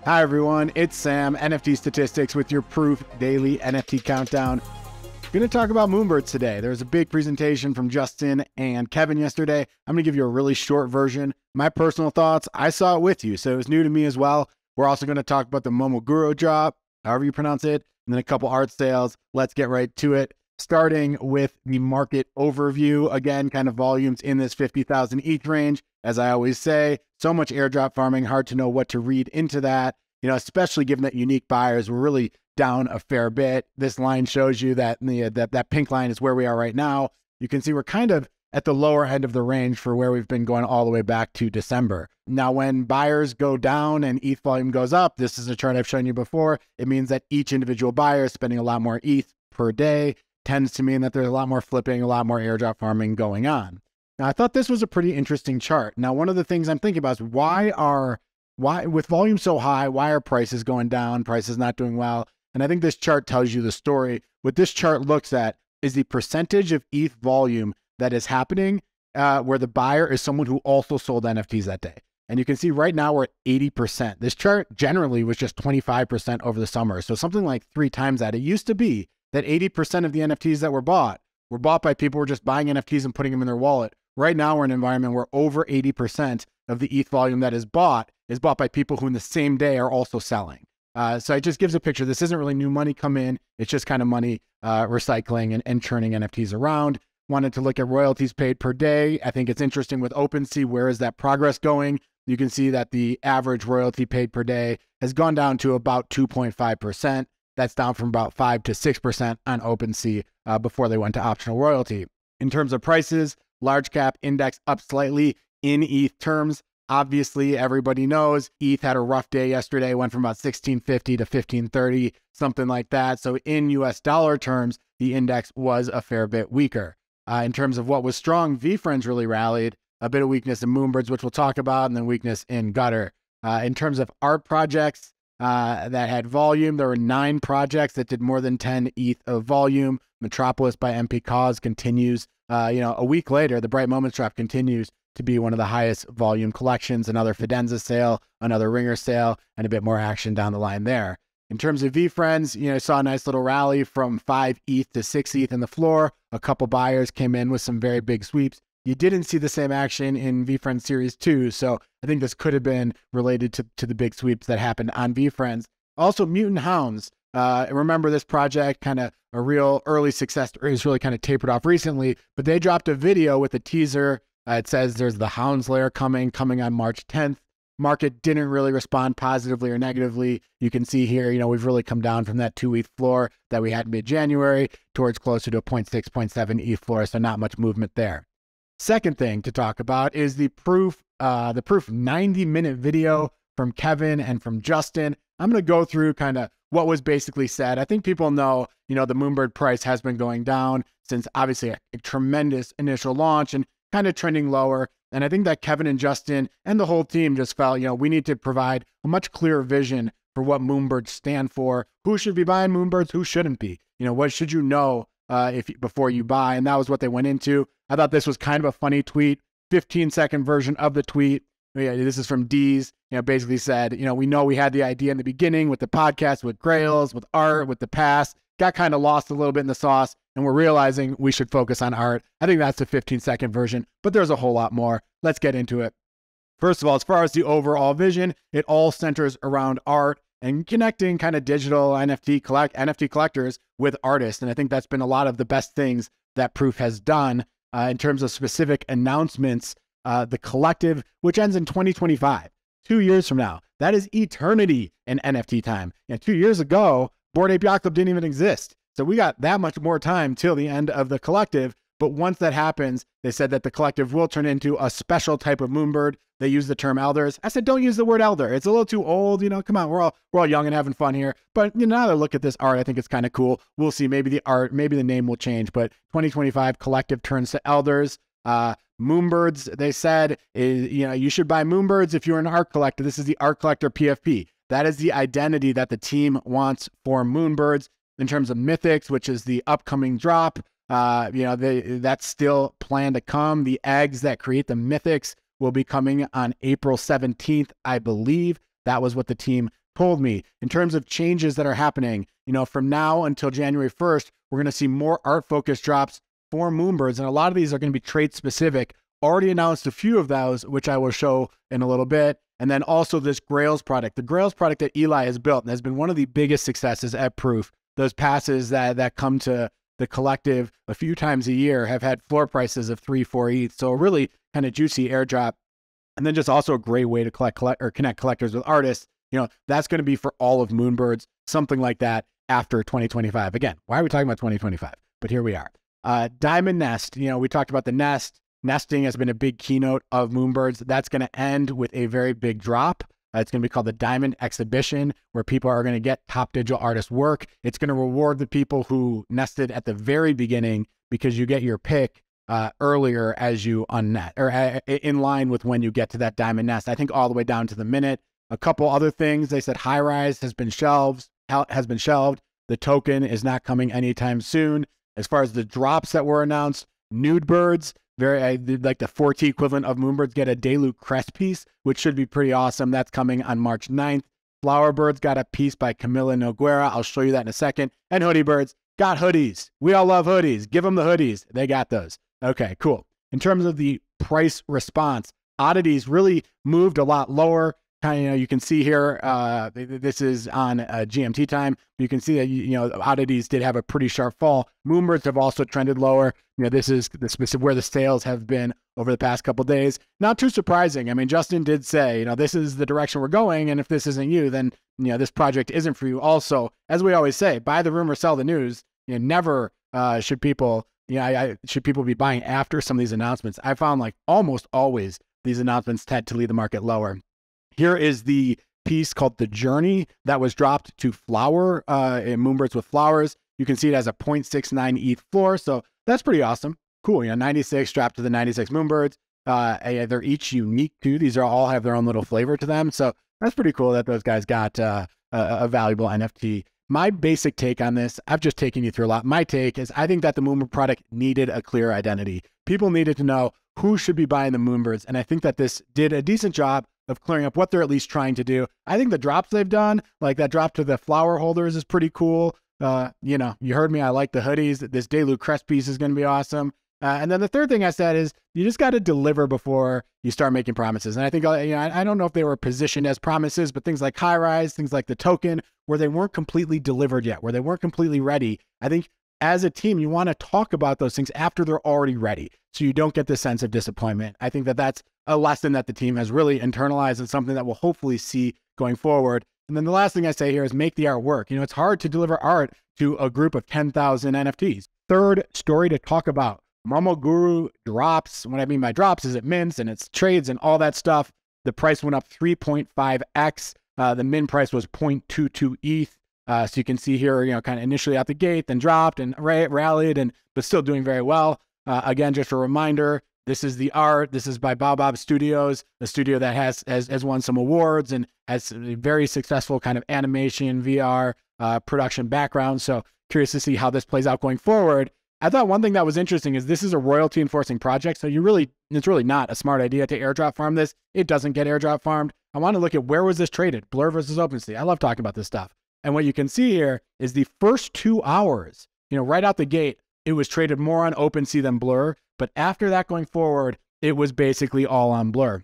Hi everyone, it's Sam, NFT Statistics with your Proof Daily NFT Countdown. Going to talk about Moonbirds today. There was a big presentation from Justin and Kevin yesterday. I'm going to give you a really short version. My personal thoughts, I saw it with you, so it was new to me as well. We're also going to talk about the Momoguro Drop, however you pronounce it, and then a couple art sales. Let's get right to it. Starting with the market overview. Again, kind of volumes in this 50,000 each range. As I always say, so much airdrop farming, hard to know what to read into that, especially given that unique buyers were really down a fair bit. This line shows you that that pink line is where we are right now. You can see we're kind of at the lower end of the range for where we've been going all the way back to December. Now, when buyers go down and ETH volume goes up, this is a chart I've shown you before. It means that each individual buyer is spending a lot more ETH per day. Tends to mean that there's a lot more flipping, a lot more airdrop farming going on. Now, I thought this was a pretty interesting chart. Now, one of the things I'm thinking about is why with volume so high, why are prices going down, prices not doing well? And I think this chart tells you the story. What this chart looks at is the percentage of ETH volume that is happening where the buyer is someone who also sold NFTs that day. And you can see right now we're at 80%. This chart generally was just 25% over the summer. So something like 3 times that. It used to be that 80% of the NFTs that were bought by people who were just buying NFTs and putting them in their wallet. Right now, we're in an environment where over 80% of the ETH volume that is bought by people who in the same day are also selling. So it just gives a picture. This isn't really new money come in. It's just kind of money recycling and churning NFTs around. Wanted to look at royalties paid per day. I think it's interesting with OpenSea. Where is that progress going? You can see that the average royalty paid per day has gone down to about 2.5%. That's down from about 5 to 6% on OpenSea before they went to optional royalty. In terms of prices, large cap index up slightly in ETH terms. Obviously, everybody knows ETH had a rough day yesterday, went from about 1650 to 1530, something like that. So in US dollar terms, the index was a fair bit weaker. In terms of what was strong, VeeFriends really rallied. A bit of weakness in Moonbirds, which we'll talk about, and then weakness in Gutter. In terms of art projects, that had volume. There were 9 projects that did more than 10 ETH of volume. Metropolis by MP Cause continues. A week later, the Bright Moments drop continues to be one of the highest volume collections. Another Fidenza sale, another Ringer sale, and a bit more action down the line there. In terms of VeeFriends, saw a nice little rally from 5 ETH to 6 ETH in the floor. A couple buyers came in with some very big sweeps. You didn't see the same action in VeeFriends Series 2, so I think this could have been related to the big sweeps that happened on VeeFriends. Also, Mutant Hounds. Remember this project, kind of a real early success story. It's really kind of tapered off recently, but they dropped a video with a teaser. It says there's the Hounds layer coming on March 10th. Market didn't really respond positively or negatively. You can see here, we've really come down from that 2 ETH floor that we had mid-January towards closer to a 0.6, 0.7 ETH floor, so not much movement there. Second thing to talk about is the Proof 90-minute video from Kevin and from Justin. I'm going to go through kind of what was basically said. I think people know, the Moonbird price has been going down since obviously a tremendous initial launch and kind of trending lower. And I think that Kevin and Justin and the whole team just felt, we need to provide a much clearer vision for what Moonbirds stand for. Who should be buying Moonbirds? Who shouldn't be? What should you know before you buy? And that was what they went into. I thought this was kind of a funny tweet, 15-second version of the tweet. This is from D's, basically said, we know we had the idea in the beginning with the podcast, with Grails, with art, with the past, got kind of lost a little bit in the sauce, and we're realizing we should focus on art. I think that's the 15-second version, but there's a whole lot more. Let's get into it. First of all, as far as the overall vision, it all centers around art and connecting kind of digital NFT collectors with artists. And I think that's been a lot of the best things that Proof has done in terms of specific announcements. The collective, which ends in 2025, 2 years from now. That is eternity in NFT time. 2 years ago, Bored Ape Yacht Club didn't even exist. So we got that much more time till the end of the collective. But once that happens, they said that the collective will turn into a special type of Moonbird. They use the term elders. I said, don't use the word elder. It's a little too old. Come on, we're all young and having fun here. But now that I look at this art, I think it's kind of cool. We'll see. Maybe the name will change. But 2025 collective turns to elders. Moonbirds, they said, you should buy Moonbirds if you're an art collector. This is the art collector PFP. That is the identity that the team wants for Moonbirds. In terms of Mythics, which is the upcoming drop, that's still planned to come. The eggs that create the Mythics will be coming on April 17th, I believe. That was what the team told me in terms of changes that are happening, from now until January 1st, we're going to see more art-focused drops for Moonbirds, and a lot of these are going to be trait-specific. Already announced a few of those, which I will show in a little bit. And then also this Grails product. The Grails product that Eli has built and has been one of the biggest successes at Proof. Those passes that come to the collective a few times a year have had floor prices of 3-4 ETH. So a really kind of juicy airdrop. And then just also a great way to connect collectors with artists. That's going to be for all of Moonbirds, something like that after 2025. Again, why are we talking about 2025? But here we are. Diamond Nest, we talked about the nest. Nesting has been a big keynote of Moonbirds. That's going to end with a very big drop. It's going to be called the Diamond Exhibition, where people are going to get top digital artist work. It's going to reward the people who nested at the very beginning because you get your pick earlier as you unnet, or in line with when you get to that Diamond Nest. I think all the way down to the minute. A couple other things. They said High Rise has been shelved. The token is not coming anytime soon. As far as the drops that were announced, Nude Birds, like the 4T equivalent of Moonbirds, get a Delu Crest piece, which should be pretty awesome. That's coming on March 9th. Flower Birds got a piece by Camila Noguera. I'll show you that in a second. And Hoodie Birds got hoodies. We all love hoodies. Give them the hoodies. They got those. Okay, cool. In terms of the price response, oddities really moved a lot lower. You can see here, this is on GMT time. You can see that, oddities did have a pretty sharp fall. Moonbirds have also trended lower. This is the specific where the sales have been over the past couple of days. Not too surprising. I mean, Justin did say, this is the direction we're going. And if this isn't you, then, this project isn't for you. Also, as we always say, buy the rumor, sell the news. Never should people, should people be buying after some of these announcements. I found like almost always these announcements tend to lead the market lower. Here is the piece called The Journey that was dropped to Flower in Moonbirds with Flowers. You can see it has a 0.69 ETH floor, so that's pretty awesome. Cool, 96 dropped to the 96 Moonbirds. They're each unique too. These all have their own little flavor to them, so that's pretty cool that those guys got a valuable NFT. My basic take on this, I've just taken you through a lot. My take is I think that the Moonbird product needed a clear identity. People needed to know who should be buying the Moonbirds, and I think that this did a decent job of clearing up what they're at least trying to do. I think the drops they've done, like that drop to the flower holders, is pretty cool. You heard me. I like the hoodies. This Delu Crest piece is going to be awesome. And then the third thing I said is you just got to deliver before you start making promises. And I think, I don't know if they were positioned as promises, but things like High Rise, things like the token, where they weren't completely delivered yet, where they weren't completely ready. I think as a team, you want to talk about those things after they're already ready, so you don't get the sense of disappointment. I think that that's a lesson that the team has really internalized and something that we'll hopefully see going forward. And then the last thing I say here is make the art work. It's hard to deliver art to a group of 10,000 NFTs. Third story to talk about, Momoguro Drops. What I mean by drops is it mints and it's trades and all that stuff. The price went up 3.5x. The min price was 0.22 ETH. So you can see here, kind of initially out the gate, then dropped and rallied, but still doing very well. Again, just a reminder, this is the art. This is by Bob Studios, a studio that has won some awards and has a very successful kind of animation, VR, production background. So curious to see how this plays out going forward. I thought one thing that was interesting is this is a royalty enforcing project. So it's really not a smart idea to airdrop farm this. It doesn't get airdrop farmed. I want to look at where was this traded? Blur versus OpenSea. I love talking about this stuff. And what you can see here is the first 2 hours, right out the gate, it was traded more on OpenSea than Blur. But after that going forward, it was basically all on Blur.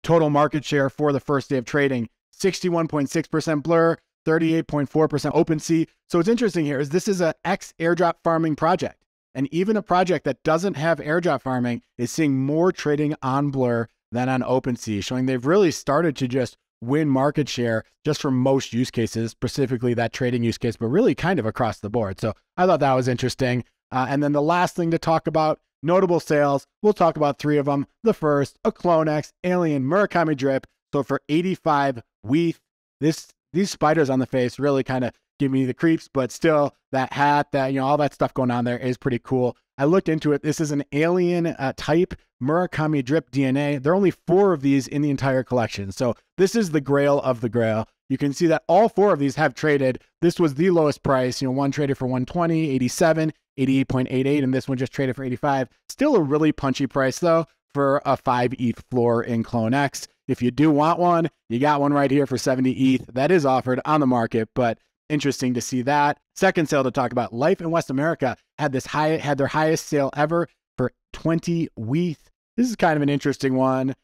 Total market share for the first day of trading, 61.6% Blur, 38.4% OpenSea. So what's interesting here is this is an airdrop farming project. And even a project that doesn't have airdrop farming is seeing more trading on Blur than on OpenSea, showing they've really started to just win market share just for most use cases, specifically that trading use case, but really kind of across the board. So I thought that was interesting. And then the last thing to talk about, notable sales. We'll talk about 3 of them. The first, a CloneX Alien Murakami drip. So for 85 WETH, these spiders on the face really kind of give me the creeps, but still that hat, that, all that stuff going on there is pretty cool. I looked into it. This is an alien type Murakami drip DNA. There are only 4 of these in the entire collection. So this is the grail of the grail. You can see that all 4 of these have traded. This was the lowest price. One traded for 120, 87, 88.88, and this one just traded for 85. Still a really punchy price though for a 5 ETH floor in CloneX. If you do want one, you got one right here for 70 ETH. That is offered on the market, but interesting to see that. Second sale to talk about, Life in West America had their highest sale ever for 20 WETH. This is kind of an interesting one.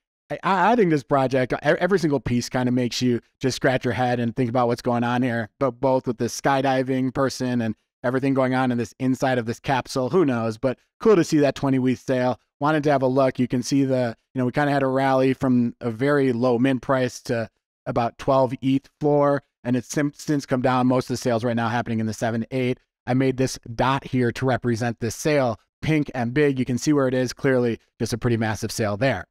I think this project, every single piece kind of makes you just scratch your head and think about what's going on here, but both with this skydiving person and everything going on in this inside of this capsule, who knows, but cool to see that 20 WETH sale. Wanted to have a look. You can see we kind of had a rally from a very low min price to about 12 ETH floor, and it's since come down. Most of the sales right now happening in the 7 to 8. I made this dot here to represent this sale, pink and big. You can see where it is, clearly just a pretty massive sale there.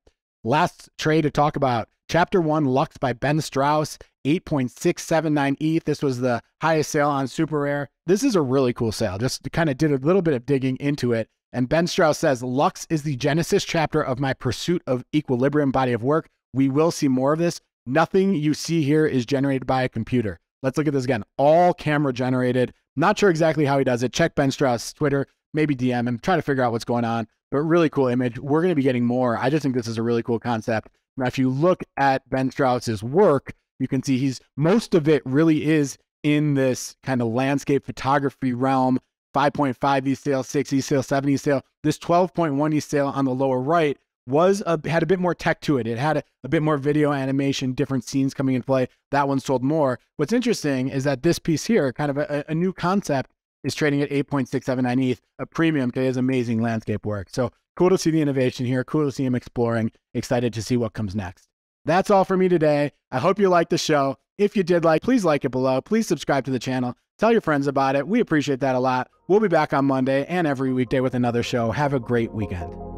Last trade to talk about, Chapter 1 Lux by Ben Strauss, 8.679 ETH. This was the highest sale on Super Rare. This is a really cool sale. Just kind of did a little bit of digging into it. And Ben Strauss says, Lux is the genesis chapter of my pursuit of equilibrium body of work. We will see more of this. Nothing you see here is generated by a computer. Let's look at this again. All camera generated. Not sure exactly how he does it. Check Ben Strauss' Twitter, maybe DM him, try to figure out what's going on. But really cool image. We're going to be getting more. I just think this is a really cool concept. Now, if you look at Ben Strauss's work, you can see most of it really is in this kind of landscape photography realm. 5.5 ETH sale, 6 ETH sale, 7 ETH sale. This 12.1 ETH sale on the lower right had a bit more tech to it. It had a bit more video animation, different scenes coming in play. That one sold more. What's interesting is that this piece here, kind of a new concept, is trading at 8.679 ETH, a premium to his amazing landscape work. So cool to see the innovation here. Cool to see him exploring. Excited to see what comes next. That's all for me today. I hope you liked the show. If you did please like it below. Please subscribe to the channel. Tell your friends about it. We appreciate that a lot. We'll be back on Monday and every weekday with another show. Have a great weekend.